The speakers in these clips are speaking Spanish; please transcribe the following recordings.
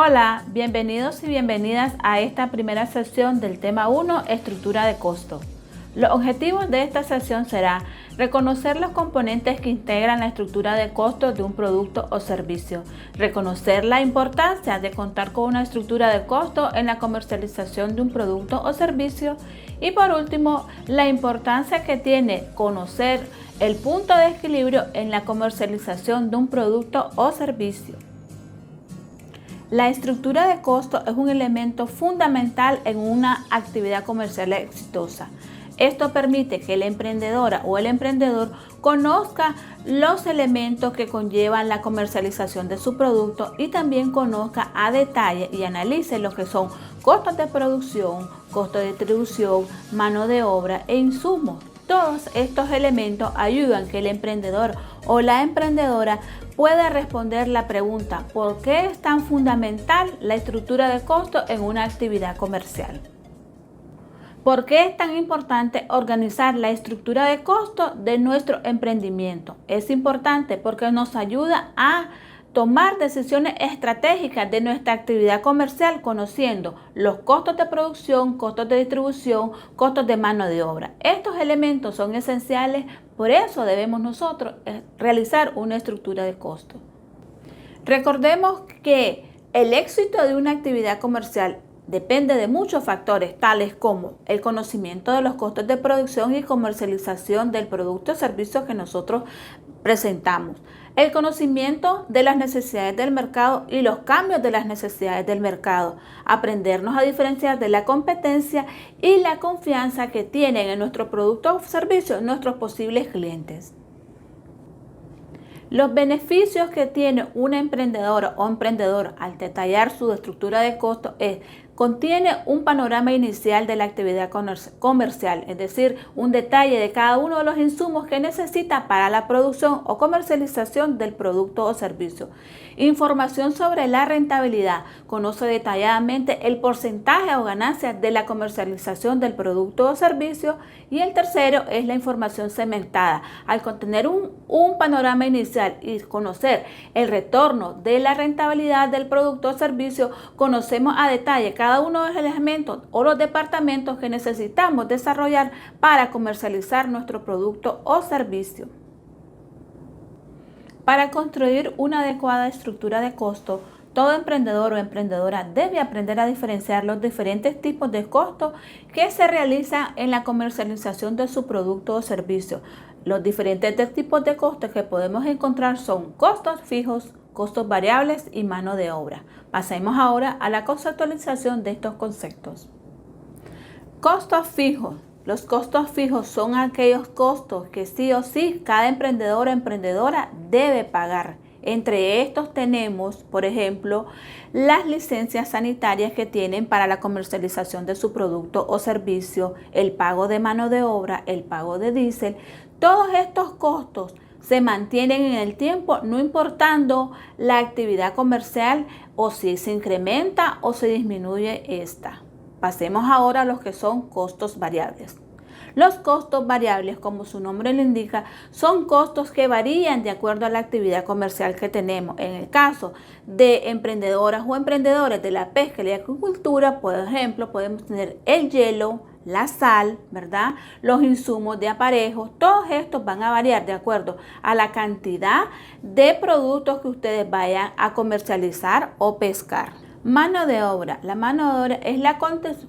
Hola, bienvenidos y bienvenidas a esta primera sesión del tema 1, estructura de costo. Los objetivos de esta sesión será reconocer los componentes que integran la estructura de costo de un producto o servicio, reconocer la importancia de contar con una estructura de costo en la comercialización de un producto o servicio y por último, la importancia que tiene conocer el punto de equilibrio en la comercialización de un producto o servicio. La estructura de costo es un elemento fundamental en una actividad comercial exitosa. Esto permite que la emprendedora o el emprendedor conozca los elementos que conllevan la comercialización de su producto y también conozca a detalle y analice lo que son costos de producción, costos de distribución, mano de obra e insumos. Todos estos elementos ayudan a que el emprendedor o la emprendedora pueda responder la pregunta ¿por qué es tan fundamental la estructura de costo en una actividad comercial? ¿Por qué es tan importante organizar la estructura de costo de nuestro emprendimiento? Es importante porque nos ayuda a tomar decisiones estratégicas de nuestra actividad comercial conociendo los costos de producción, costos de distribución, costos de mano de obra. Estos elementos son esenciales, por eso debemos nosotros realizar una estructura de costo. Recordemos que el éxito de una actividad comercial depende de muchos factores, tales como el conocimiento de los costos de producción y comercialización del producto o servicio que nosotros presentamos, el conocimiento de las necesidades del mercado y los cambios de las necesidades del mercado, aprendernos a diferenciar de la competencia y la confianza que tienen en nuestro producto o servicio nuestros posibles clientes. Los beneficios que tiene una emprendedora o emprendedor al detallar su estructura de costo contiene un panorama inicial de la actividad comercial, es decir, un detalle de cada uno de los insumos que necesita para la producción o comercialización del producto o servicio. Información sobre la rentabilidad, conoce detalladamente el porcentaje o ganancias de la comercialización del producto o servicio. Y el tercero es la información segmentada. Al contener un panorama inicial y conocer el retorno de la rentabilidad del producto o servicio, conocemos a detalle cada uno de los elementos o los departamentos que necesitamos desarrollar para comercializar nuestro producto o servicio. Para construir una adecuada estructura de costo, todo emprendedor o emprendedora debe aprender a diferenciar los diferentes tipos de costos que se realizan en la comercialización de su producto o servicio. Los diferentes tipos de costos que podemos encontrar son costos fijos, costos variables y mano de obra. Pasemos ahora a la conceptualización de estos conceptos. Costos fijos. Los costos fijos son aquellos costos que sí o sí cada emprendedor o emprendedora debe pagar. Entre estos tenemos, por ejemplo, las licencias sanitarias que tienen para la comercialización de su producto o servicio, el pago de mano de obra, el pago de diésel. Todos estos costos se mantienen en el tiempo, no importando la actividad comercial o si se incrementa o se disminuye esta. Pasemos ahora a los que son costos variables. Los costos variables, como su nombre lo indica, son costos que varían de acuerdo a la actividad comercial que tenemos. En el caso de emprendedoras o emprendedores de la pesca y la acuicultura, por ejemplo, podemos tener el hielo, la sal, ¿verdad? Los insumos de aparejos, todos estos van a variar de acuerdo a la cantidad de productos que ustedes vayan a comercializar o pescar. Mano de obra. La mano de obra es la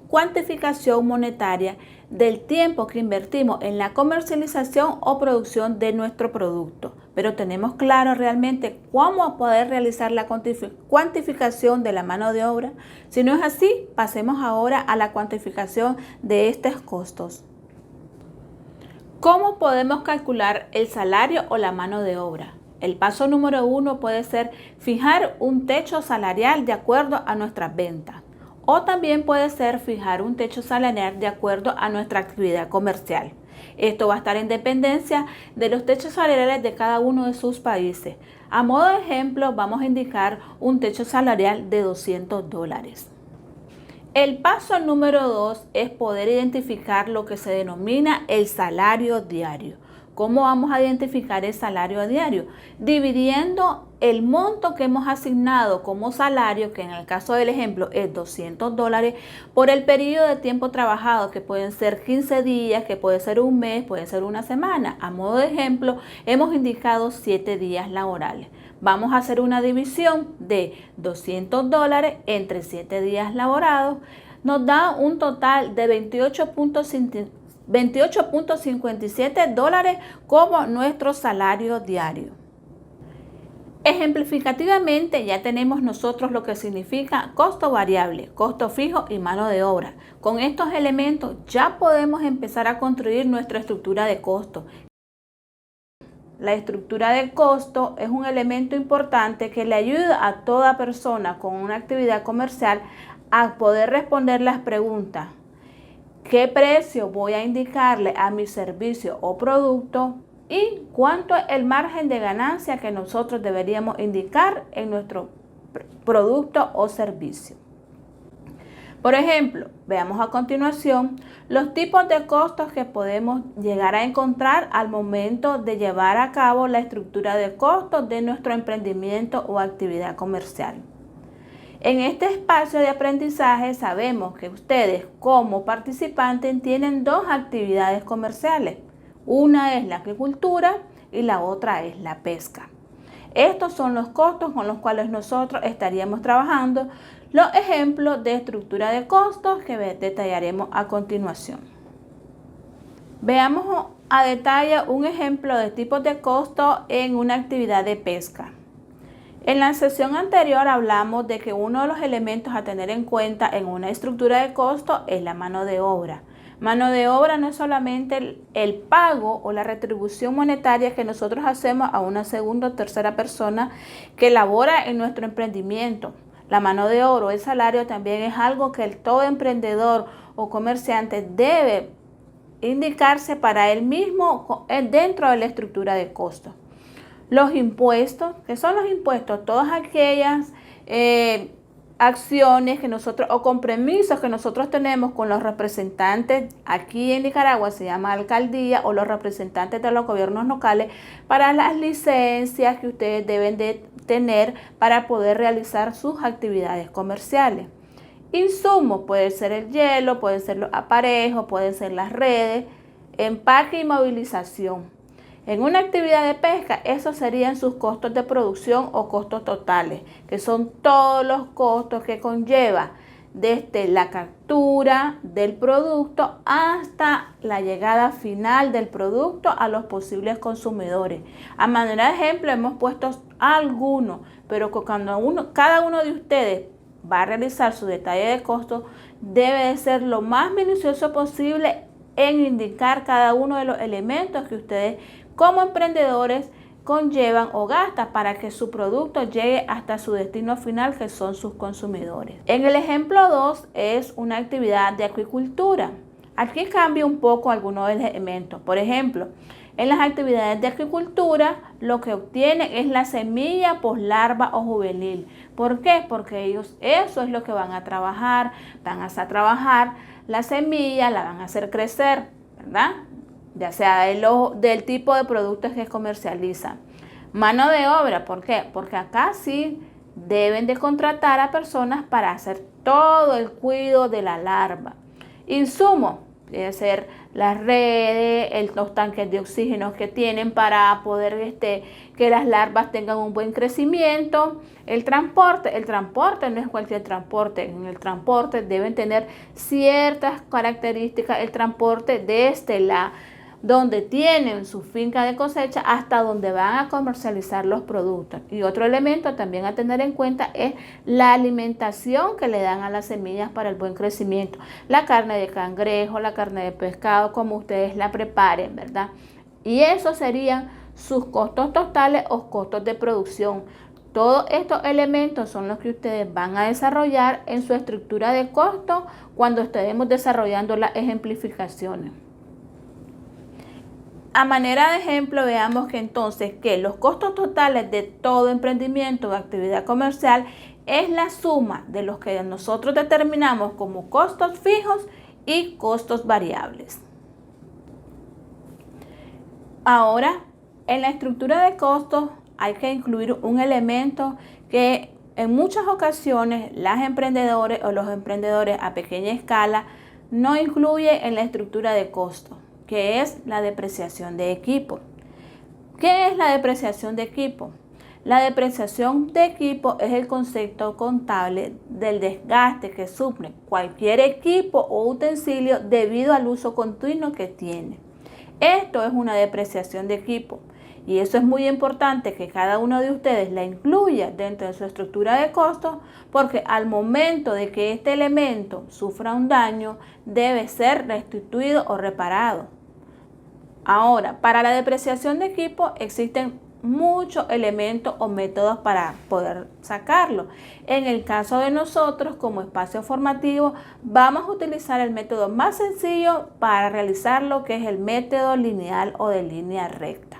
cuantificación monetaria del tiempo que invertimos en la comercialización o producción de nuestro producto. Pero tenemos claro realmente cómo poder realizar la cuantificación de la mano de obra. Si no es así, pasemos ahora a la cuantificación de estos costos. ¿Cómo podemos calcular el salario o la mano de obra? El paso número 1 puede ser fijar un techo salarial de acuerdo a nuestras ventas. O también puede ser fijar un techo salarial de acuerdo a nuestra actividad comercial. Esto va a estar en dependencia de los techos salariales de cada uno de sus países. A modo de ejemplo, vamos a indicar un techo salarial de $200. El paso número 2 es poder identificar lo que se denomina el salario diario. ¿Cómo vamos a identificar el salario diario? Dividiendo el monto que hemos asignado como salario, que en el caso del ejemplo es $200, por el periodo de tiempo trabajado, que pueden ser 15 días, que puede ser un mes, puede ser una semana. A modo de ejemplo, hemos indicado 7 días laborales. Vamos a hacer una división de $200 entre 7 días laborados. Nos da un total de 28.57 dólares como nuestro salario diario. Ejemplificativamente ya tenemos nosotros lo que significa costo variable, costo fijo y mano de obra. Con estos elementos ya podemos empezar a construir nuestra estructura de costo. La estructura de costo es un elemento importante que le ayuda a toda persona con una actividad comercial a poder responder las preguntas: ¿qué precio voy a indicarle a mi servicio o producto? ¿Y cuánto es el margen de ganancia que nosotros deberíamos indicar en nuestro producto o servicio? Por ejemplo, veamos a continuación los tipos de costos que podemos llegar a encontrar al momento de llevar a cabo la estructura de costos de nuestro emprendimiento o actividad comercial. En este espacio de aprendizaje sabemos que ustedes como participantes tienen dos actividades comerciales. Una es la agricultura y la otra es la pesca. Estos son los costos con los cuales nosotros estaríamos trabajando, los ejemplos de estructura de costos que detallaremos a continuación. Veamos a detalle un ejemplo de tipos de costo en una actividad de pesca. En la sesión anterior hablamos de que uno de los elementos a tener en cuenta en una estructura de costo es la mano de obra. Mano de obra no es solamente el pago o la retribución monetaria que nosotros hacemos a una segunda o tercera persona que labora en nuestro emprendimiento. La mano de obra o el salario también es algo que todo emprendedor o comerciante debe indicarse para él mismo dentro de la estructura de costos. Los impuestos, ¿qué son los impuestos? Todas aquellas acciones que nosotros o compromisos que nosotros tenemos con los representantes aquí en Nicaragua, se llama alcaldía, o los representantes de los gobiernos locales, para las licencias que ustedes deben de tener para poder realizar sus actividades comerciales. Insumos, puede ser el hielo, pueden ser los aparejos, pueden ser las redes, empaque y movilización. En una actividad de pesca, esos serían sus costos de producción o costos totales, que son todos los costos que conlleva desde la captura del producto hasta la llegada final del producto a los posibles consumidores. A manera de ejemplo hemos puesto algunos, pero cuando cada uno de ustedes va a realizar su detalle de costo, debe de ser lo más minucioso posible en indicar cada uno de los elementos que ustedes como emprendedores conllevan o gastan para que su producto llegue hasta su destino final, que son sus consumidores. En el ejemplo 2 es una actividad de acuicultura. Aquí cambia un poco algunos elementos. Por ejemplo, en las actividades de acuicultura lo que obtienen es la semilla poslarva o juvenil. ¿Por qué? Porque ellos eso es lo que van a trabajar la semilla, la van a hacer crecer, ¿verdad? Ya sea del tipo de productos que comercializan. Mano de obra, ¿por qué? Porque acá sí deben de contratar a personas para hacer todo el cuidado de la larva. Insumo, debe ser las redes, los tanques de oxígeno que tienen para poder que las larvas tengan un buen crecimiento. El transporte no es cualquier transporte. En el transporte deben tener ciertas características. El transporte desde donde tienen su finca de cosecha hasta donde van a comercializar los productos. Y otro elemento también a tener en cuenta es la alimentación que le dan a las semillas para el buen crecimiento. La carne de cangrejo, la carne de pescado, como ustedes la preparen, ¿verdad? Y esos serían sus costos totales o costos de producción. Todos estos elementos son los que ustedes van a desarrollar en su estructura de costo cuando estemos desarrollando las ejemplificaciones. A manera de ejemplo, veamos que entonces los costos totales de todo emprendimiento o actividad comercial es la suma de los que nosotros determinamos como costos fijos y costos variables. Ahora, en la estructura de costos hay que incluir un elemento que en muchas ocasiones las emprendedoras o los emprendedores a pequeña escala no incluyen en la estructura de costos, que es la depreciación de equipo. ¿Qué es la depreciación de equipo? La depreciación de equipo es el concepto contable del desgaste que sufre cualquier equipo o utensilio debido al uso continuo que tiene. Esto es una depreciación de equipo y eso es muy importante que cada uno de ustedes la incluya dentro de su estructura de costos, porque al momento de que este elemento sufra un daño debe ser restituido o reparado. Ahora, para la depreciación de equipo existen muchos elementos o métodos para poder sacarlo. En el caso de nosotros, como espacio formativo, vamos a utilizar el método más sencillo para realizarlo, que es el método lineal o de línea recta.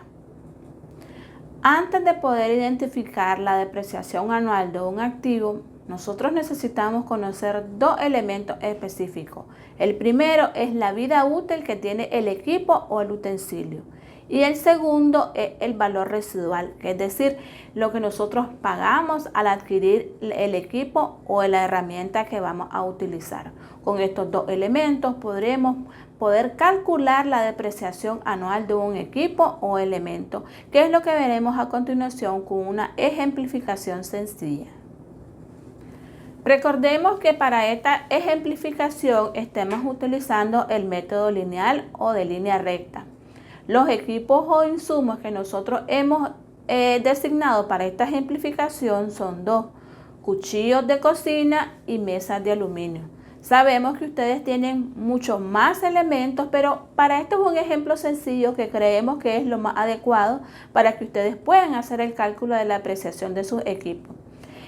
Antes de poder identificar la depreciación anual de un activo, nosotros necesitamos conocer dos elementos específicos. El primero es la vida útil que tiene el equipo o el utensilio. Y el segundo es el valor residual, que es decir, lo que nosotros pagamos al adquirir el equipo o la herramienta que vamos a utilizar. Con estos dos elementos podremos poder calcular la depreciación anual de un equipo o elemento, que es lo que veremos a continuación con una ejemplificación sencilla. Recordemos que para esta ejemplificación estamos utilizando el método lineal o de línea recta. Los equipos o insumos que nosotros hemos designado para esta ejemplificación son dos: cuchillos de cocina y mesas de aluminio. Sabemos que ustedes tienen muchos más elementos, pero para esto es un ejemplo sencillo que creemos que es lo más adecuado para que ustedes puedan hacer el cálculo de la apreciación de sus equipos.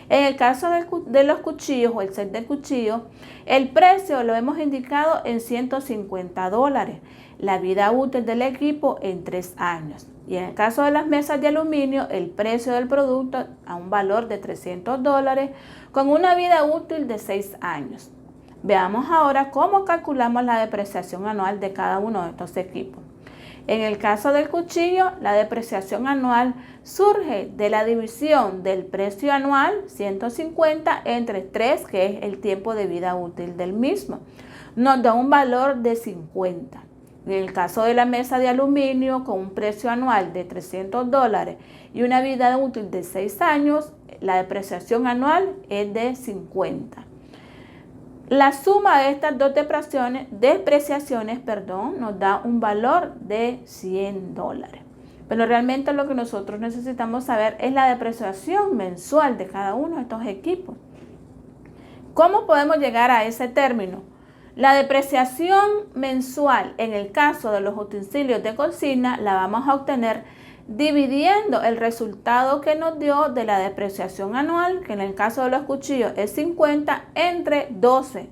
En el caso de los cuchillos o el set de cuchillos, el precio lo hemos indicado en $150. La vida útil del equipo en 3 años. Y en el caso de las mesas de aluminio, el precio del producto a un valor de $300 con una vida útil de 6 años. Veamos ahora cómo calculamos la depreciación anual de cada uno de estos equipos. En el caso del cuchillo, la depreciación anual surge de la división del precio anual, 150, entre 3, que es el tiempo de vida útil del mismo. Nos da un valor de 50. En el caso de la mesa de aluminio, con un precio anual de $300 y una vida útil de 6 años, la depreciación anual es de 50. La suma de estas dos depreciaciones nos da un valor de $100. Pero realmente lo que nosotros necesitamos saber es la depreciación mensual de cada uno de estos equipos. ¿Cómo podemos llegar a ese término? La depreciación mensual en el caso de los utensilios de cocina la vamos a obtener dividiendo el resultado que nos dio de la depreciación anual, que en el caso de los cuchillos es 50, entre 12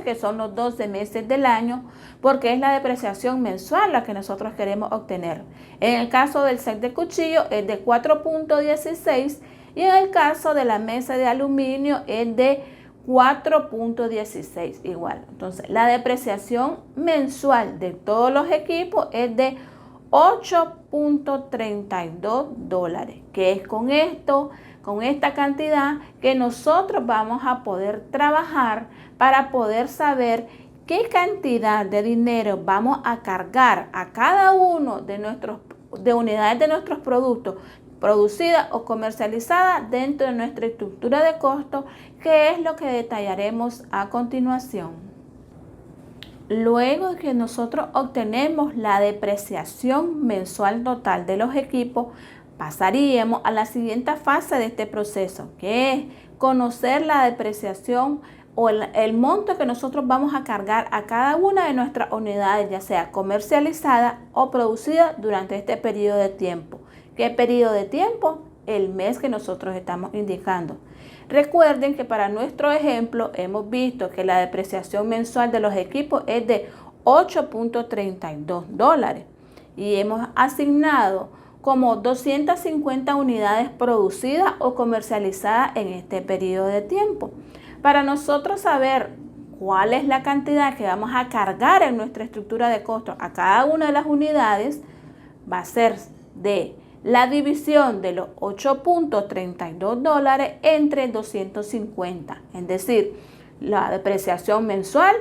que son los 12 meses del año, porque es la depreciación mensual la que nosotros queremos obtener. En el caso del set de cuchillos es de 4.16 y en el caso de la mesa de aluminio es de 4.16 igual. Entonces, la depreciación mensual de todos los equipos es de $8.32, que es con esta cantidad que nosotros vamos a poder trabajar para poder saber qué cantidad de dinero vamos a cargar a cada uno de unidades de nuestros productos producidas o comercializadas dentro de nuestra estructura de costos, que es lo que detallaremos a continuación. Luego de que nosotros obtenemos la depreciación mensual total de los equipos, pasaríamos a la siguiente fase de este proceso, que es conocer la depreciación o el monto que nosotros vamos a cargar a cada una de nuestras unidades, ya sea comercializada o producida durante este periodo de tiempo. ¿Qué periodo de tiempo? El mes que nosotros estamos indicando. Recuerden que para nuestro ejemplo hemos visto que la depreciación mensual de los equipos es de $8.32 y hemos asignado como 250 unidades producidas o comercializadas en este periodo de tiempo. Para nosotros saber cuál es la cantidad que vamos a cargar en nuestra estructura de costos a cada una de las unidades, va a ser de la división de los $8.32 entre 250, es decir, la depreciación mensual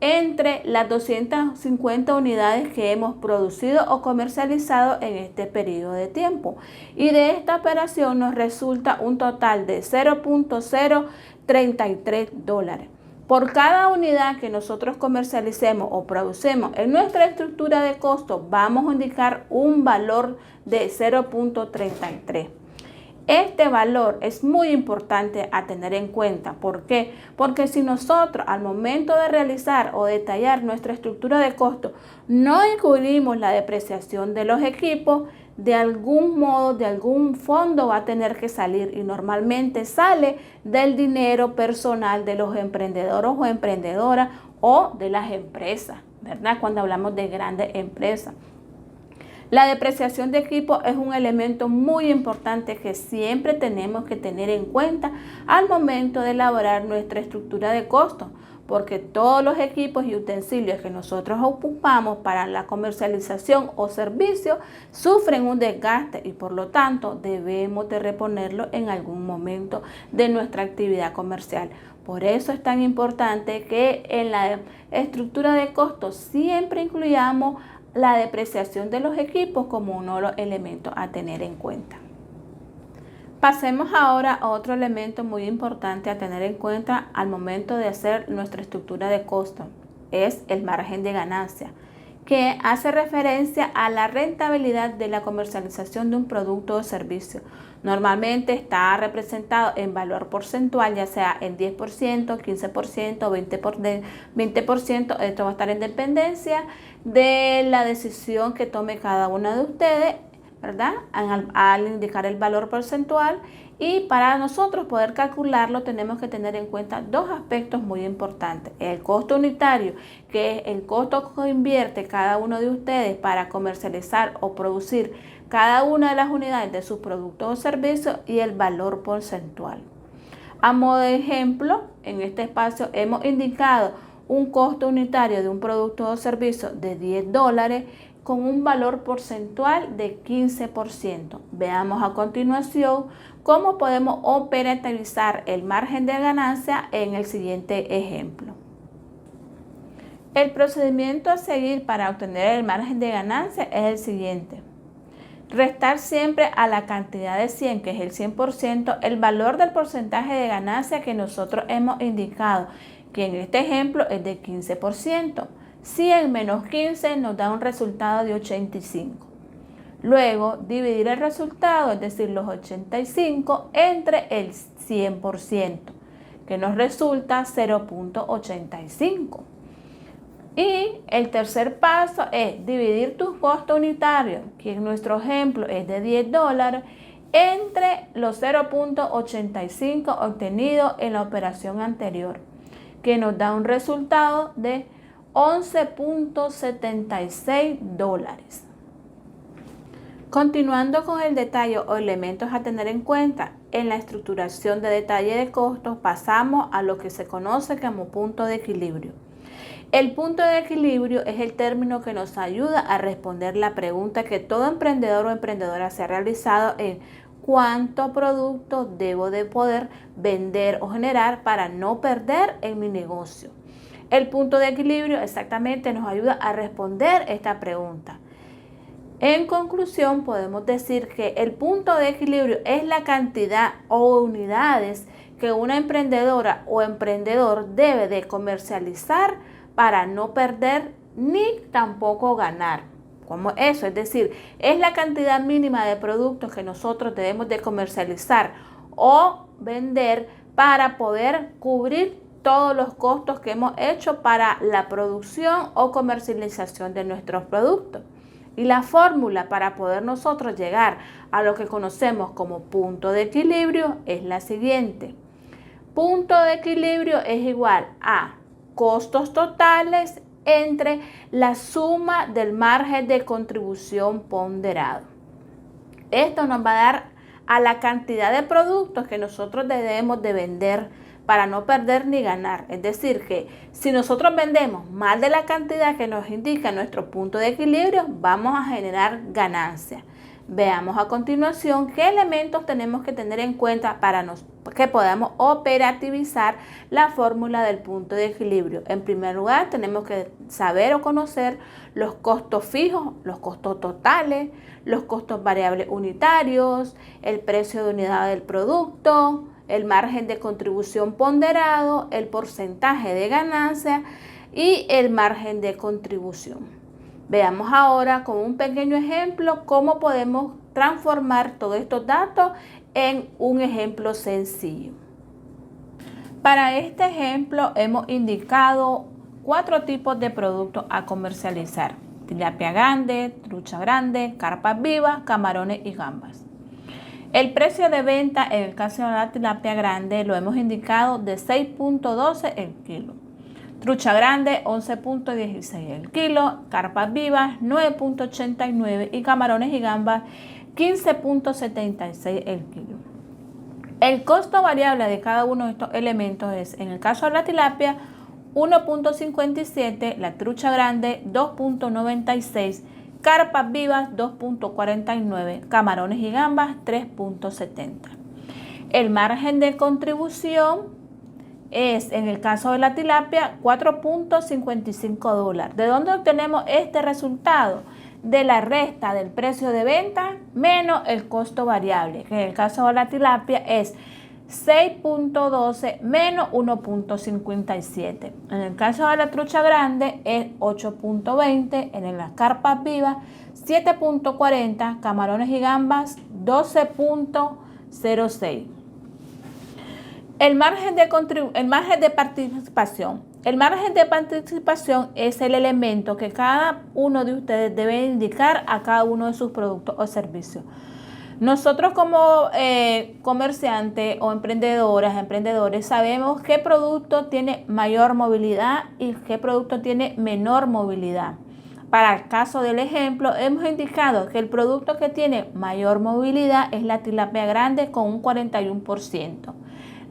entre las 250 unidades que hemos producido o comercializado en este periodo de tiempo. Y de esta operación nos resulta un total de $0.033. Por cada unidad que nosotros comercialicemos o producemos en nuestra estructura de costo, vamos a indicar un valor de 0.33. Este valor es muy importante a tener en cuenta. ¿Por qué? Porque si nosotros al momento de realizar o detallar nuestra estructura de costo no incluimos la depreciación de los equipos, de algún modo, de algún fondo va a tener que salir, y normalmente sale del dinero personal de los emprendedores o emprendedoras o de las empresas, ¿verdad? Cuando hablamos de grandes empresas. La depreciación de equipo es un elemento muy importante que siempre tenemos que tener en cuenta al momento de elaborar nuestra estructura de costos, porque todos los equipos y utensilios que nosotros ocupamos para la comercialización o servicio sufren un desgaste y por lo tanto debemos de reponerlo en algún momento de nuestra actividad comercial. Por eso es tan importante que en la estructura de costos siempre incluyamos la depreciación de los equipos como uno de los elementos a tener en cuenta. Pasemos ahora a otro elemento muy importante a tener en cuenta al momento de hacer nuestra estructura de costo. Es el margen de ganancia, que hace referencia a la rentabilidad de la comercialización de un producto o servicio. Normalmente está representado en valor porcentual, ya sea en 10%, 15%, 20%. Esto va a estar en dependencia de la decisión que tome cada uno de ustedes, ¿verdad? Al indicar el valor porcentual. Y para nosotros poder calcularlo tenemos que tener en cuenta dos aspectos muy importantes. El costo unitario, que es el costo que invierte cada uno de ustedes para comercializar o producir cada una de las unidades de sus productos o servicios, y el valor porcentual. A modo de ejemplo, en este espacio hemos indicado un costo unitario de un producto o servicio de $10 con un valor porcentual de 15%. Veamos a continuación cómo podemos operativizar el margen de ganancia en el siguiente ejemplo. El procedimiento a seguir para obtener el margen de ganancia es el siguiente. Restar siempre a la cantidad de 100, que es el 100%, el valor del porcentaje de ganancia que nosotros hemos indicado, que en este ejemplo es de 15%. 100 menos 15 nos da un resultado de 85. Luego, dividir el resultado, es decir, los 85, entre el 100%, que nos resulta 0.85. Y el tercer paso es dividir tus costos unitarios, que en nuestro ejemplo es de $10, entre los 0.85 obtenidos en la operación anterior, que nos da un resultado de $11.76. Continuando con el detalle o elementos a tener en cuenta en la estructuración de detalle de costos, pasamos a lo que se conoce como punto de equilibrio. El punto de equilibrio es el término que nos ayuda a responder la pregunta que todo emprendedor o emprendedora se ha realizado en cuánto producto debo de poder vender o generar para no perder en mi negocio. El punto de equilibrio exactamente nos ayuda a responder esta pregunta. En conclusión, podemos decir que el punto de equilibrio es la cantidad o unidades que una emprendedora o emprendedor debe de comercializar para no perder ni tampoco ganar. Como eso, es decir, es la cantidad mínima de productos que nosotros debemos de comercializar o vender para poder cubrir todos los costos que hemos hecho para la producción o comercialización de nuestros productos. Y la fórmula para poder nosotros llegar a lo que conocemos como punto de equilibrio es la siguiente. Punto de equilibrio es igual a costos totales entre la suma del margen de contribución ponderado. Esto nos va a dar a la cantidad de productos que nosotros debemos de vender para no perder ni ganar. Es decir, que si nosotros vendemos más de la cantidad que nos indica nuestro punto de equilibrio, vamos a generar ganancias. Veamos a continuación qué elementos tenemos que tener en cuenta para que podamos operativizar la fórmula del punto de equilibrio. En primer lugar, tenemos que saber o conocer los costos fijos, los costos totales, los costos variables unitarios, el precio de unidad del producto, el margen de contribución ponderado, el porcentaje de ganancia y el margen de contribución. Veamos ahora con un pequeño ejemplo cómo podemos transformar todos estos datos en un ejemplo sencillo. Para este ejemplo hemos indicado 4 tipos de productos a comercializar: tilapia grande, trucha grande, carpas vivas, camarones y gambas. El precio de venta en el caso de la tilapia grande lo hemos indicado de 6.12 el kilo. Trucha grande 11.16 el kilo, carpas vivas 9.89 y camarones y gambas 15.76 el kilo. El costo variable de cada uno de estos elementos es, en el caso de la tilapia, 1.57, la trucha grande 2.96, carpas vivas 2.49, camarones y gambas 3.70. El margen de contribución es, en el caso de la tilapia, $4.55. ¿De dónde obtenemos este resultado? De la resta del precio de venta menos el costo variable, que en el caso de la tilapia es 6.12 menos 1.57. En el caso de la trucha grande es 8.20, en las carpas vivas 7.40, camarones y gambas 12.06. El margen de participación. El margen de participación es el elemento que cada uno de ustedes debe indicar a cada uno de sus productos o servicios. Nosotros como comerciantes o emprendedores sabemos qué producto tiene mayor movilidad y qué producto tiene menor movilidad. Para el caso del ejemplo, hemos indicado que el producto que tiene mayor movilidad es la tilapia grande con un 41%.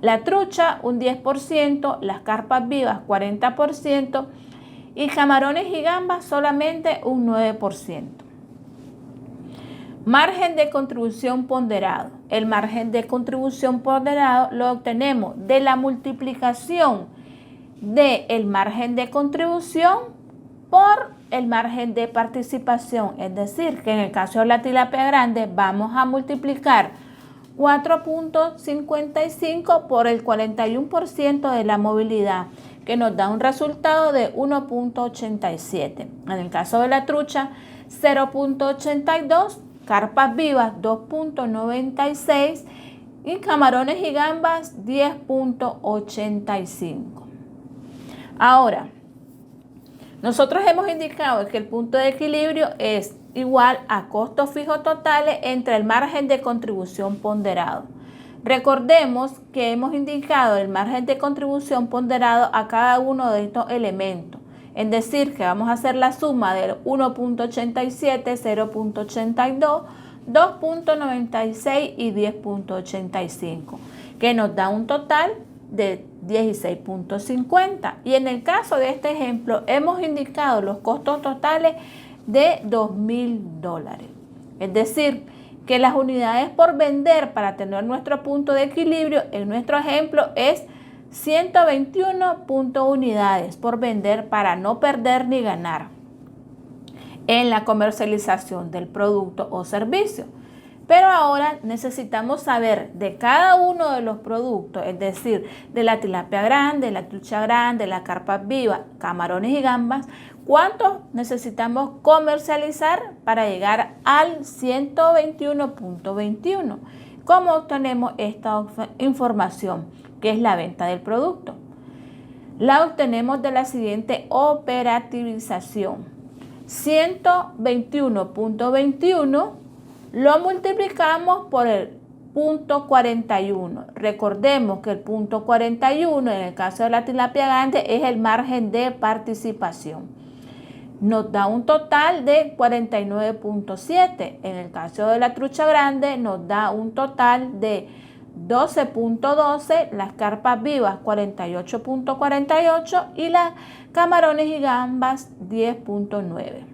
La trucha un 10%, las carpas vivas 40% y camarones y gambas solamente un 9%. Margen de contribución ponderado. El margen de contribución ponderado lo obtenemos de la multiplicación del margen de contribución por el margen de participación. Es decir, que en el caso de la tilapia grande vamos a multiplicar 4.55 por el 41% de la movilidad, que nos da un resultado de 1.87. En el caso de la trucha, 0.82, carpas vivas 2.96 y camarones y gambas 10.85. Ahora, nosotros hemos indicado que el punto de equilibrio es igual a costos fijos totales entre el margen de contribución ponderado. Recordemos que hemos indicado el margen de contribución ponderado a cada uno de estos elementos. Es decir, que vamos a hacer la suma del 1.87, 0.82, 2.96 y 10.85, que nos da un total de 16.50. Y en el caso de este ejemplo hemos indicado los costos totales de $2.000. Es decir, que las unidades por vender para tener nuestro punto de equilibrio en nuestro ejemplo es 121 unidades por vender para no perder ni ganar en la comercialización del producto o servicio. Pero ahora necesitamos saber de cada uno de los productos, es decir, de la tilapia grande, la trucha grande, la carpa viva, camarones y gambas, cuántos necesitamos comercializar para llegar al 121.21. ¿Cómo obtenemos esta información, que es la venta del producto? La obtenemos de la siguiente operativización. 121.21 lo multiplicamos por el punto 41. Recordemos que el punto 41 en el caso de la tilapia grande es el margen de participación. Nos da un total de 49.7. En el caso de la trucha grande nos da un total de 12.12, las carpas vivas 48.48 y las camarones y gambas 10.9.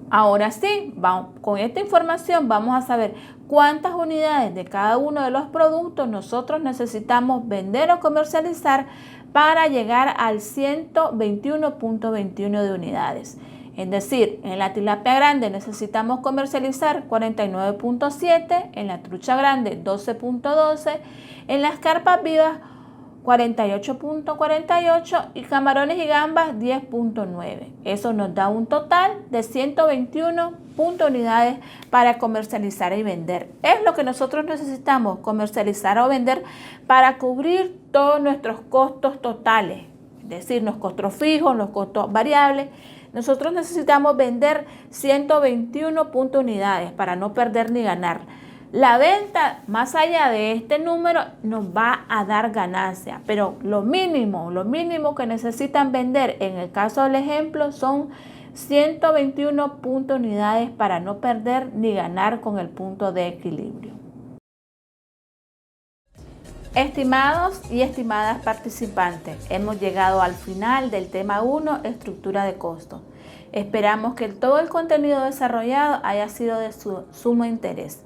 Ahora sí, con esta información vamos a saber cuántas unidades de cada uno de los productos nosotros necesitamos vender o comercializar para llegar al 121.21 de unidades. Es decir, en la tilapia grande necesitamos comercializar 49.7, en la trucha grande 12.12, en las carpas vivas 48.48 y camarones y gambas 10.9. Eso nos da un total de 121 unidades para comercializar y vender. Es lo que nosotros necesitamos comercializar o vender para cubrir todos nuestros costos totales, es decir, los costos fijos, los costos variables. Nosotros necesitamos vender 121 unidades para no perder ni ganar. La venta más allá de este número nos va a dar ganancia, pero lo mínimo que necesitan vender en el caso del ejemplo son 121 unidades para no perder ni ganar con el punto de equilibrio. Estimados y estimadas participantes, hemos llegado al final del tema 1, estructura de costo. Esperamos que todo el contenido desarrollado haya sido de su sumo interés.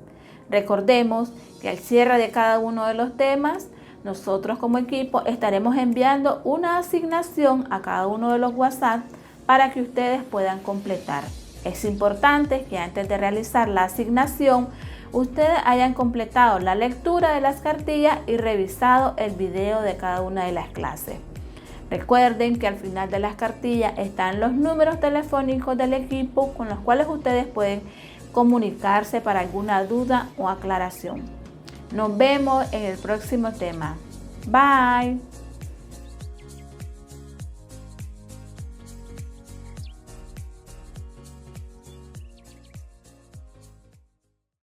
Recordemos que al cierre de cada uno de los temas, nosotros como equipo estaremos enviando una asignación a cada uno de los WhatsApp para que ustedes puedan completar. Es importante que antes de realizar la asignación, ustedes hayan completado la lectura de las cartillas y revisado el video de cada una de las clases. Recuerden que al final de las cartillas están los números telefónicos del equipo con los cuales ustedes pueden comunicarse para alguna duda o aclaración. Nos vemos en el próximo tema. Bye.